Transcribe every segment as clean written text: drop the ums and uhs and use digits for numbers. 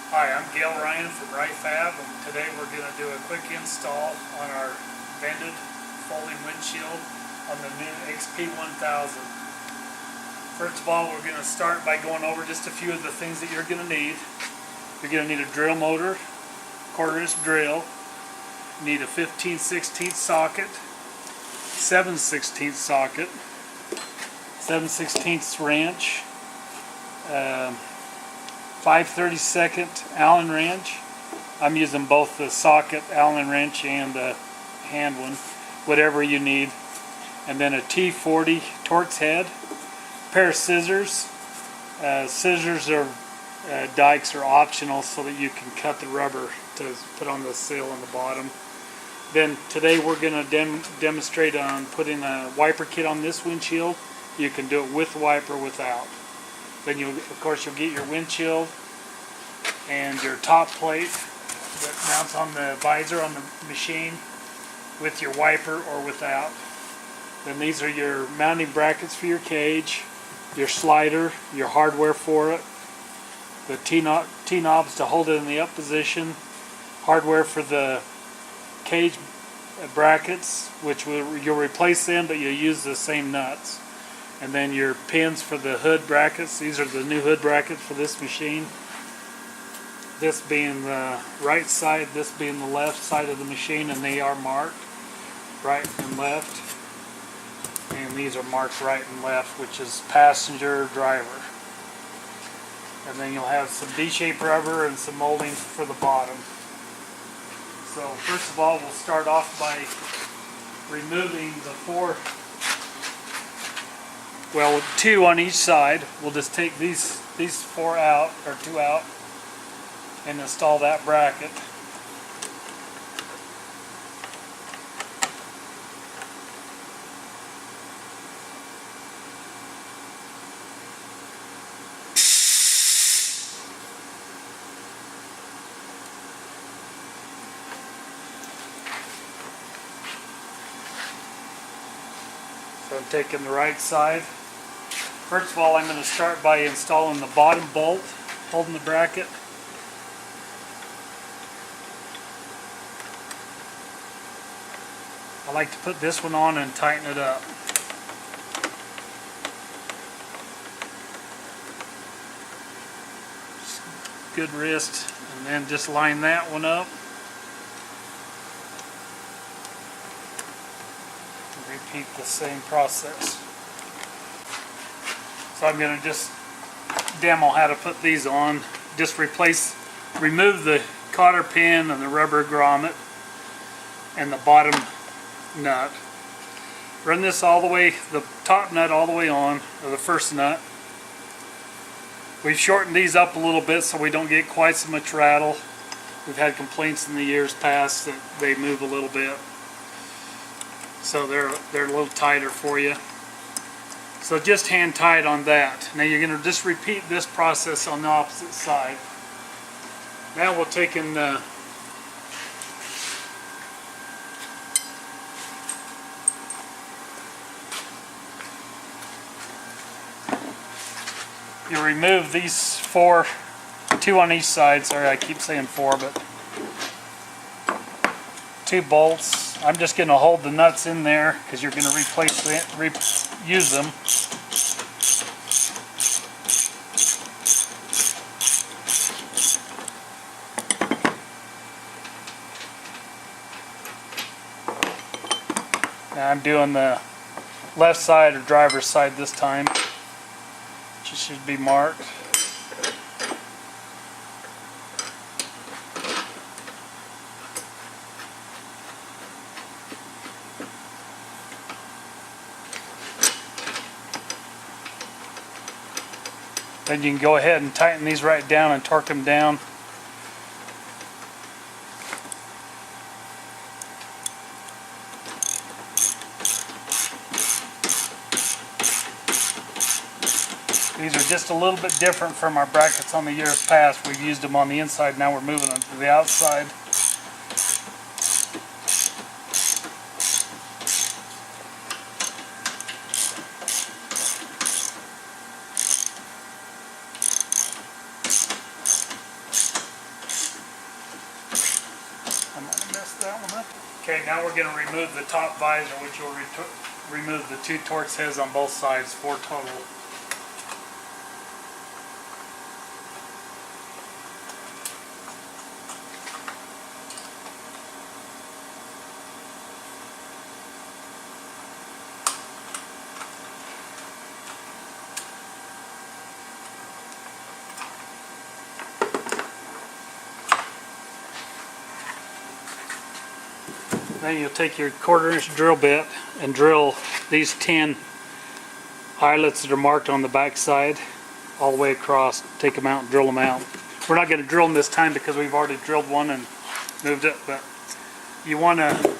Hi, I'm Gail Ryan from Ryfab, and today we're going to do a quick install on our vented folding windshield on the new XP1000. First of all, we're going to start by going over just a few of the things that you're going to need. You're going to need a drill motor, quarter-inch drill, you need a 15/16 socket, 7/16 socket, 7/16 wrench, 5/32 Allen wrench. I'm using both the socket Allen wrench and the hand one, whatever you need. And then a T40 Torx head, a pair of scissors. Scissors or dikes are optional so that you can cut the rubber to put on the seal on the bottom. Then today we're going to demonstrate on putting a wiper kit on this windshield. You can do it with wiper or without. Then you'll get your windshield and your top plate that mounts on the visor on the machine with your wiper or without. Then these are your mounting brackets for your cage, your slider, your hardware for it, the T-knobs to hold it in the up position, hardware for the cage brackets, which you'll replace them, but you'll use the same nuts. And then your pins for the hood brackets. These are the new hood brackets for this machine. This being the right side, this being the left side of the machine, and they are marked right and left. And these are marked right and left, which is passenger, driver. And then you'll have some D-shaped rubber and some molding for the bottom. So first of all, we'll start off by removing the two on each side. We'll just take these four out, or two out, and install that bracket. So I'm taking the right side. First of all, I'm going to start by installing the bottom bolt holding the bracket. I like to put this one on and tighten it up. Just good wrist, and then just line that one up. Repeat the same process. So I'm going to just demo how to put these on. Just remove the cotter pin and the rubber grommet and the bottom nut. Run this all the way, the top nut all the way on, or the first nut. We've shortened these up a little bit so we don't get quite so much rattle. We've had complaints in the years past that they move a little bit. So they're a little tighter for you. So just hand tight on that. Now you're going to just repeat this process on the opposite side. Now we'll take and you remove these two on each side. Sorry, I keep saying four, but two bolts. I'm just going to hold the nuts in there because you're going to reuse them. Now I'm doing the left side or driver's side this time, which should be marked. Then you can go ahead and tighten these right down and torque them down. These are just a little bit different from our brackets on the years past. We've used them on the inside, now we're moving them to the outside. that one up. Okay, now we're going to remove the top visor, which will remove the 2 Torx heads on both sides, 4 total. Then you'll take your 1/4" drill bit and drill these 10 eyelets that are marked on the back side all the way across. Take them out and drill them out. We're not going to drill them this time because we've already drilled one and moved it, but you want to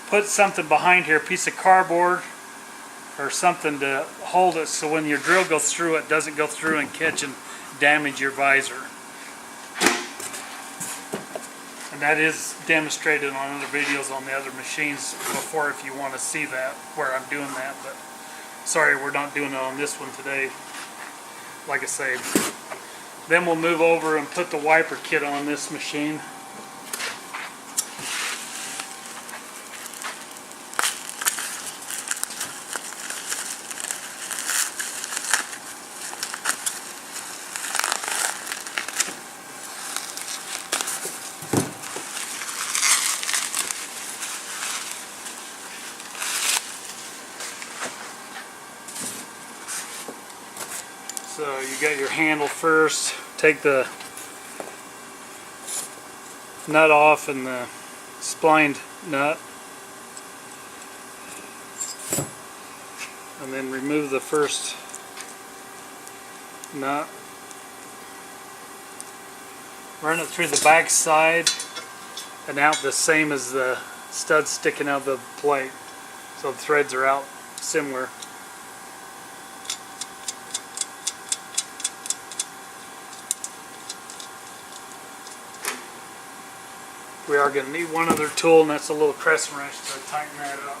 put something behind here, a piece of cardboard or something to hold it so when your drill goes through it doesn't go through and catch and damage your visor. And that is demonstrated on other videos on the other machines before if you want to see that, where I'm doing that. But sorry, we're not doing it on this one today, like I say. Then we'll move over and put the wiper kit on this machine. So you got your handle first, take the nut off and the splined nut, and then remove the first nut. Run it through the back side and out the same as the studs sticking out of the plate, so the threads are out similar. We are going to need one other tool, and that's a little crescent wrench to tighten that up.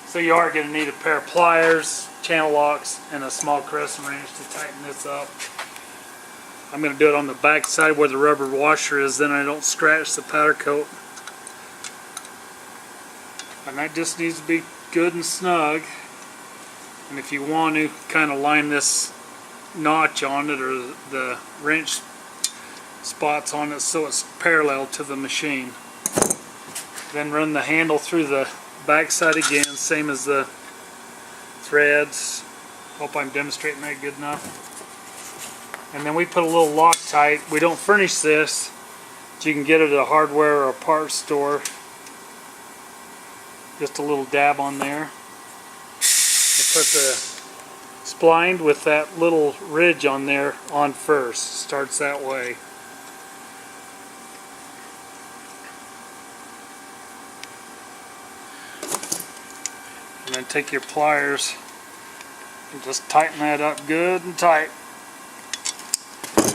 So you are going to need a pair of pliers, channel locks, and a small crescent wrench to tighten this up. I'm going to do it on the back side where the rubber washer is, then I don't scratch the powder coat. And that just needs to be good and snug. And if you want to kind of line this notch on it or the wrench spots on it so it's parallel to the machine. Then run the handle through the back side again, same as the threads. Hope I'm demonstrating that good enough. And then we put a little Loctite. We don't furnish this, but you can get it at a hardware or a parts store. Just a little dab on there. I put the splined with that little ridge on there on first. Starts that way. And then take your pliers and just tighten that up good and tight.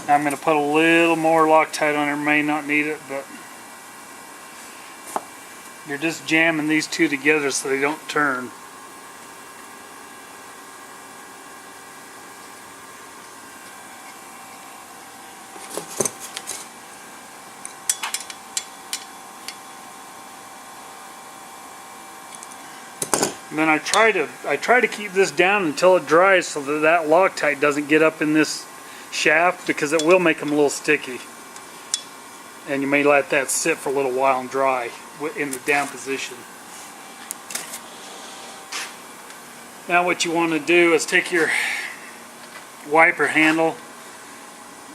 Now I'm going to put a little more Loctite on there. May not need it, but you're just jamming these two together so they don't turn. And then I try to keep this down until it dries so that Loctite doesn't get up in this shaft, because it will make them a little sticky. And you may let that sit for a little while and dry in the down position. Now what you want to do is take your wiper handle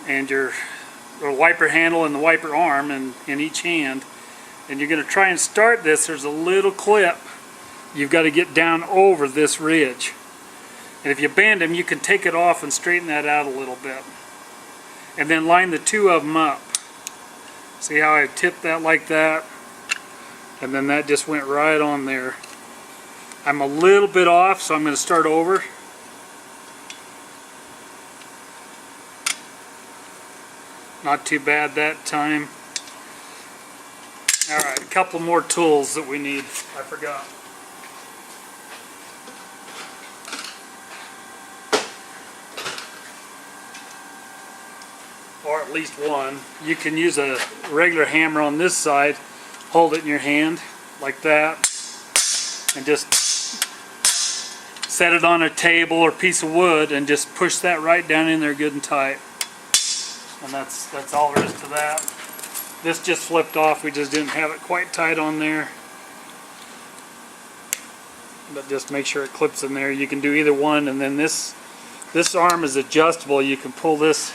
and the wiper arm in each hand, and you're going to try and start this. There's a little clip you've got to get down over this ridge, and if you bend them you can take it off and straighten that out a little bit, and then line the two of them up. See how I tipped that like that, and then that just went right on there. I'm a little bit off, so I'm going to start over. Not too bad that time. Alright, a couple more tools that we need. I forgot. Or at least one. You can use a regular hammer on this side, hold it in your hand like that, and just set it on a table or piece of wood and just push that right down in there good and tight. And that's all there is to that. This just flipped off, we just didn't have it quite tight on there. But just make sure it clips in there. You can do either one, and then this arm is adjustable. You can pull this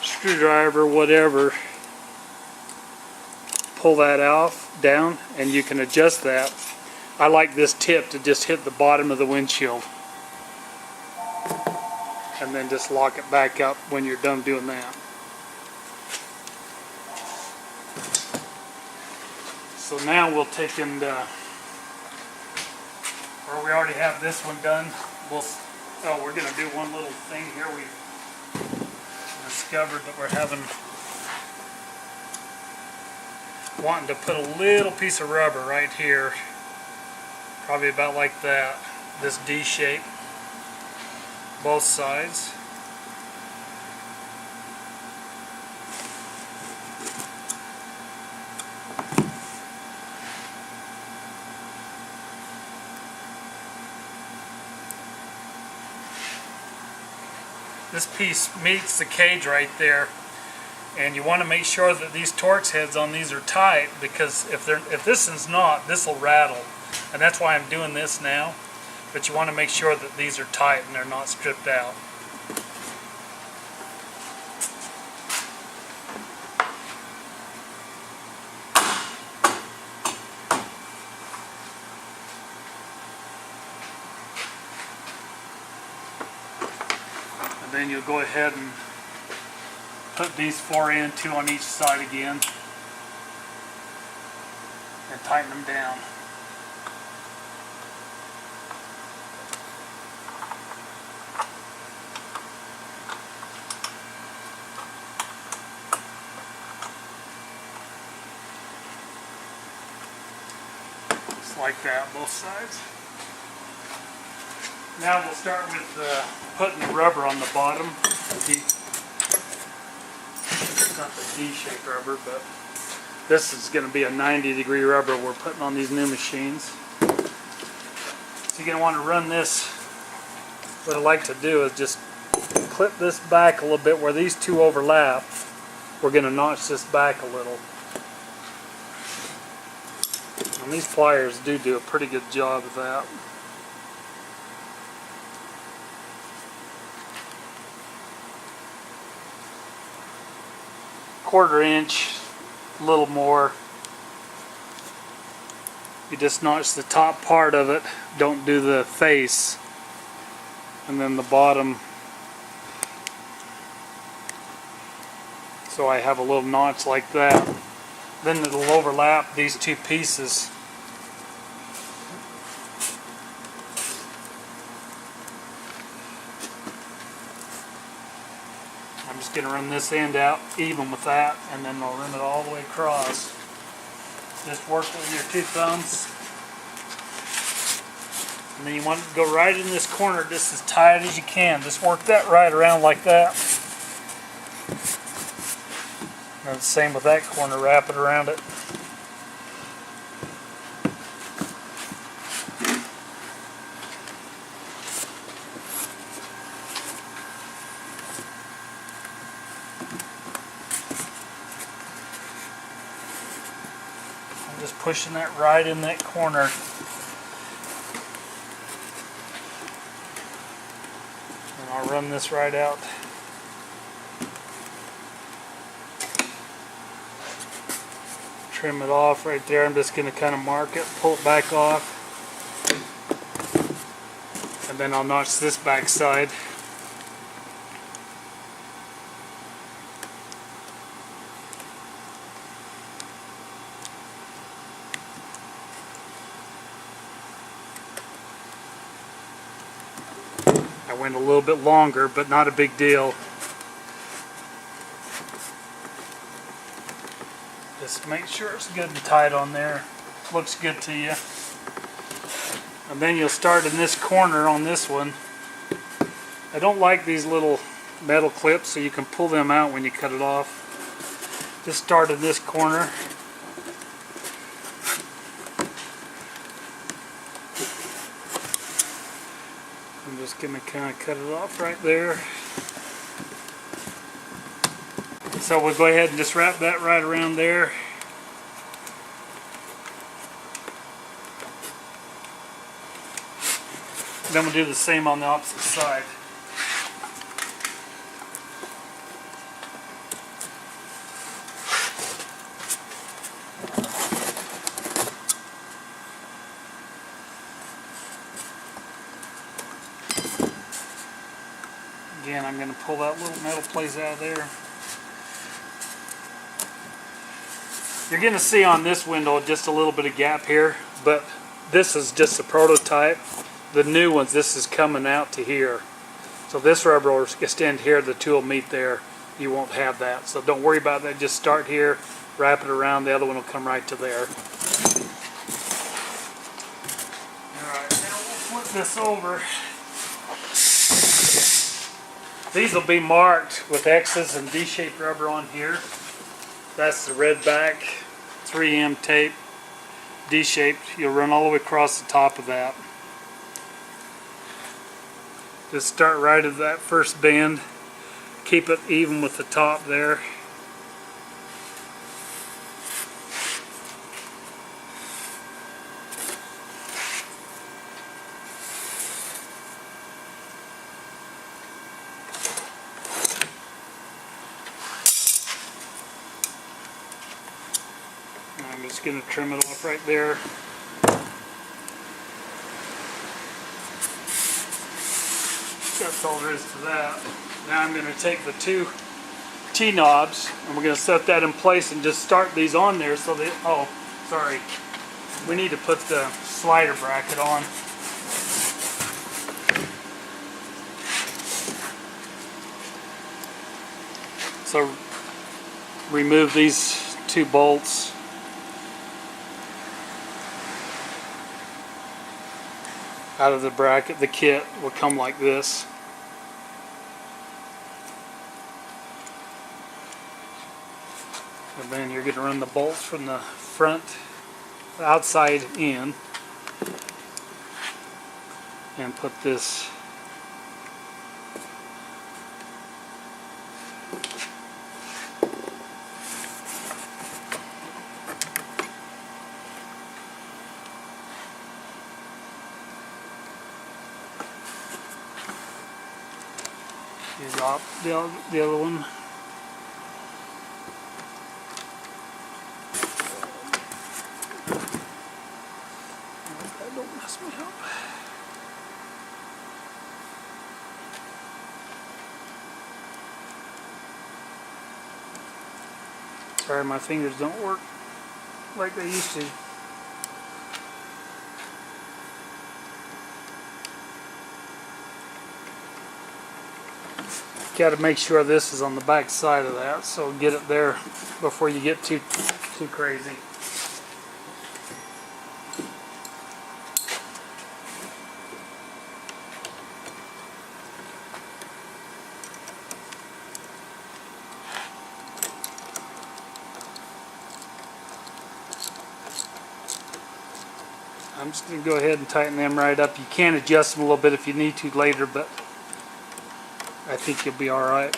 screwdriver, whatever, pull that off, down, and you can adjust that. I like this tip to just hit the bottom of the windshield and then just lock it back up when you're done doing that. So now we'll take and or we already have this one done. We're going to do one little thing here. We discovered that we're wanting to put a little piece of rubber right here, probably about like that, this D shape, both sides. This piece meets the cage right there, and you want to make sure that these Torx heads on these are tight, because if this is not, this will rattle, and that's why I'm doing this now. But you want to make sure that these are tight and they're not stripped out. And then you'll go ahead and put these 4 in, 2 on each side again, and tighten them down. Just like that, both sides. Now we'll start with putting the rubber on the bottom. It's not the D-shaped rubber, but this is going to be a 90-degree rubber we're putting on these new machines. So you're going to want to run this. What I like to do is just clip this back a little bit where these two overlap. We're going to notch this back a little. And these pliers do a pretty good job of that. Quarter inch, a little more. You just notch the top part of it, don't do the face, and then the bottom, so I have a little notch like that. Then it'll overlap these two pieces. I'm just going to run this end out even with that, and then I'll run it all the way across. Just work with your 2 thumbs. And then you want to go right in this corner just as tight as you can. Just work that right around like that. And the same with that corner, wrap it around it. Just pushing that right in that corner. And I'll run this right out. Trim it off right there. I'm just going to kind of mark it, pull it back off. And then I'll notch this back side. I went a little bit longer, but not a big deal. Just make sure it's good and tight on there. Looks good to you. And then you'll start in this corner on this one. I don't like these little metal clips, so you can pull them out when you cut it off. Just start in this corner. I'm just going to kind of cut it off right there. So we'll go ahead and just wrap that right around there. Then we'll do the same on the opposite side. Again, I'm going to pull that little metal place out of there. You're going to see on this window just a little bit of gap here, but this is just a prototype. The new ones, this is coming out to here. So this rubber will extend here, the two will meet there. You won't have that. So don't worry about that. Just start here, wrap it around, the other one will come right to there. Alright, now we'll flip this over. These will be marked with X's and D-shaped rubber on here. That's the red back, 3M tape, D-shaped. You'll run all the way across the top of that. Just start right at that first bend. Keep it even with the top there. I'm just going to trim it off right there. That's all there is to that. Now I'm going to take the two T-knobs and we're going to set that in place and just start these on there so that, oh, sorry, we need to put the slider bracket on. So remove these two bolts. Out of the bracket. The kit will come like this. And then you're going to run the bolts from the front, the outside in, and put this the other one. Don't mess me up. Sorry, my fingers don't work like they used to. Got to make sure this is on the back side of that, so get it there before you get too crazy. I'm just going to go ahead and tighten them right up. You can adjust them a little bit if you need to later, but I think you'll be alright.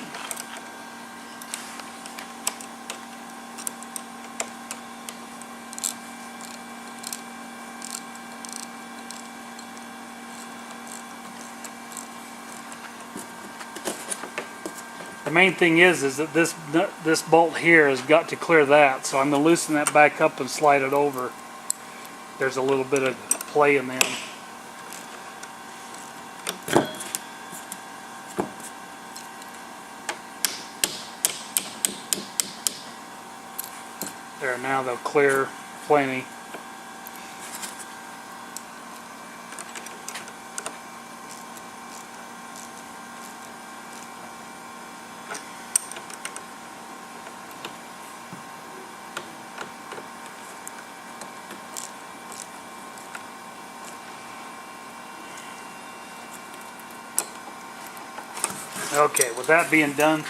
The main thing is that this bolt here has got to clear that, so I'm going to loosen that back up and slide it over. There's a little bit of play in them. There, now they'll clear plenty. Okay, with that being done,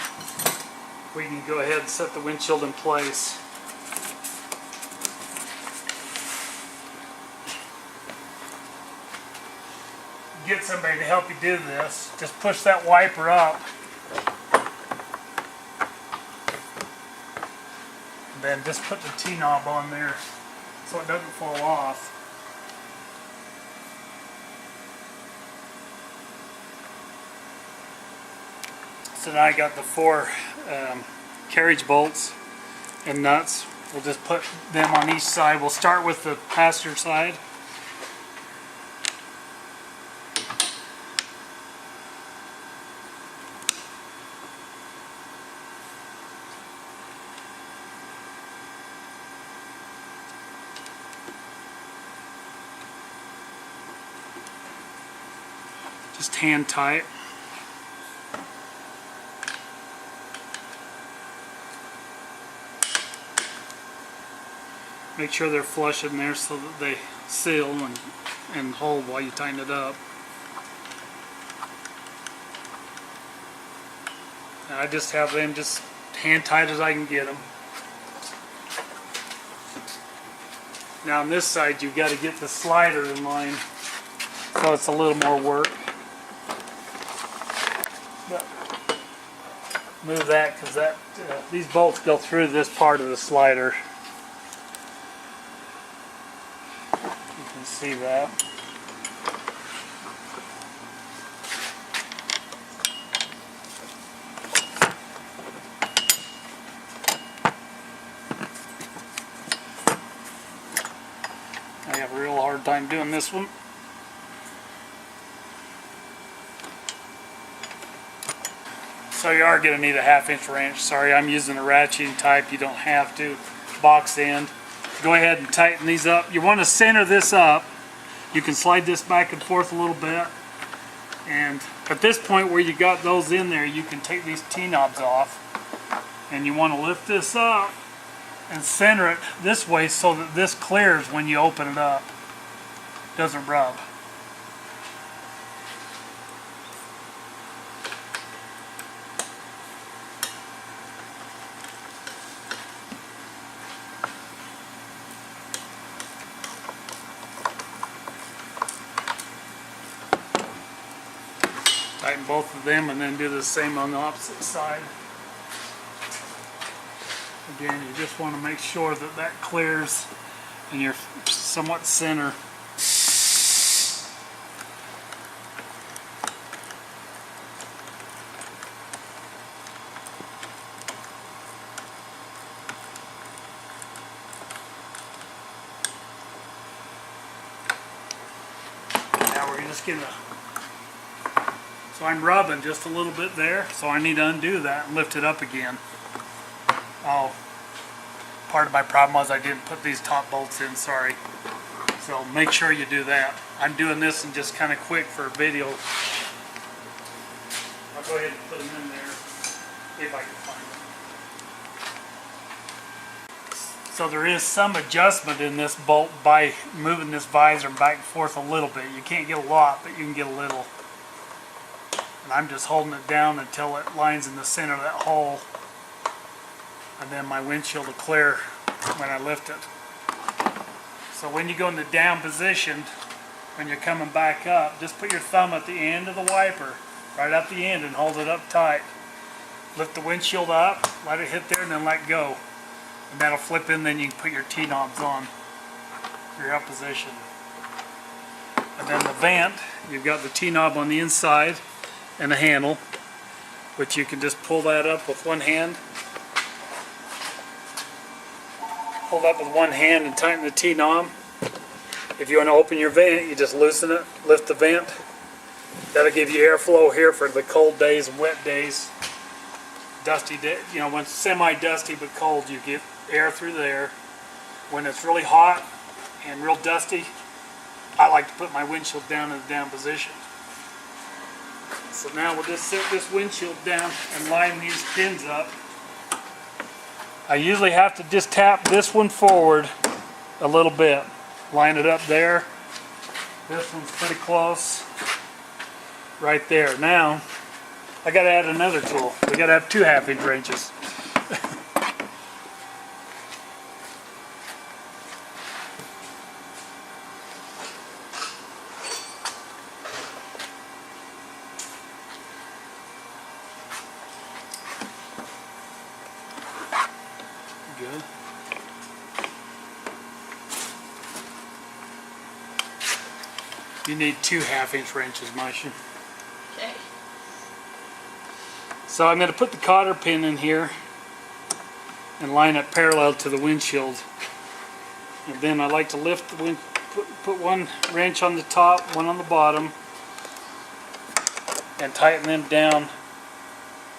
we can go ahead and set the windshield in place. Get somebody to help you do this. Just push that wiper up. And then just put the T-knob on there so it doesn't fall off. So now I got the 4 carriage bolts and nuts. We'll just put them on each side. We'll start with the passenger side. Just hand tight. Make sure they're flush in there so that they seal and hold while you tighten it up. And I just have them just hand tight as I can get them. Now on this side you've got to get the slider in line, so it's a little more work. But move that because these bolts go through this part of the slider. You can see that. I have a real hard time doing this one. So you are going to need a 1/2-inch wrench. Sorry, I'm using a ratcheting type. You don't have to. Box end. Go ahead and tighten these up. You want to center this up. You can slide this back and forth a little bit. And at this point where you got those in there, you can take these T-knobs off. And you want to lift this up and center it this way so that this clears when you open it up. Doesn't rub. Tighten both of them and then do the same on the opposite side. Again, you just want to make sure that that clears and you're somewhat center. Now we're just going to, so I'm rubbing just a little bit there, so I need to undo that and lift it up again. Oh, part of my problem was I didn't put these top bolts in, sorry. So make sure you do that. I'm doing this and just kind of quick for a video. I'll go ahead and put them in there if I can find them. So there is some adjustment in this bolt by moving this visor back and forth a little bit. You can't get a lot, but you can get a little. And I'm just holding it down until it lines in the center of that hole. And then my windshield will clear when I lift it. So when you go in the down position, when you're coming back up, just put your thumb at the end of the wiper, right at the end, and hold it up tight. Lift the windshield up, let it hit there, and then let go. And that'll flip in, then you can put your T-knobs on for your up position. And then the vent, you've got the T-knob on the inside and a handle, which you can just pull that up with one hand. Hold up with one hand and tighten the T-knob. If you want to open your vent, you just loosen it, lift the vent. That'll give you airflow here for the cold days and wet days. Dusty day, you know, when it's semi-dusty but cold, you get air through there. When it's really hot and real dusty, I like to put my windshield down in the down position. So now we'll just set this windshield down and line these pins up. I usually have to just tap this one forward a little bit. Line it up there. This one's pretty close. Right there. Now, I gotta add another tool. We gotta have 2 1/2-inch wrenches. Good. You need 2 1/2-inch wrenches, Maisha. Okay. So I'm going to put the cotter pin in here and line it parallel to the windshield. And then I like to lift the put one wrench on the top, one on the bottom, and tighten them down.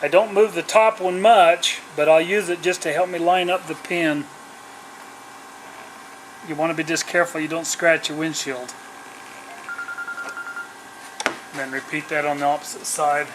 I don't move the top one much, but I'll use it just to help me line up the pin. You want to be just careful you don't scratch your windshield. And then repeat that on the opposite side.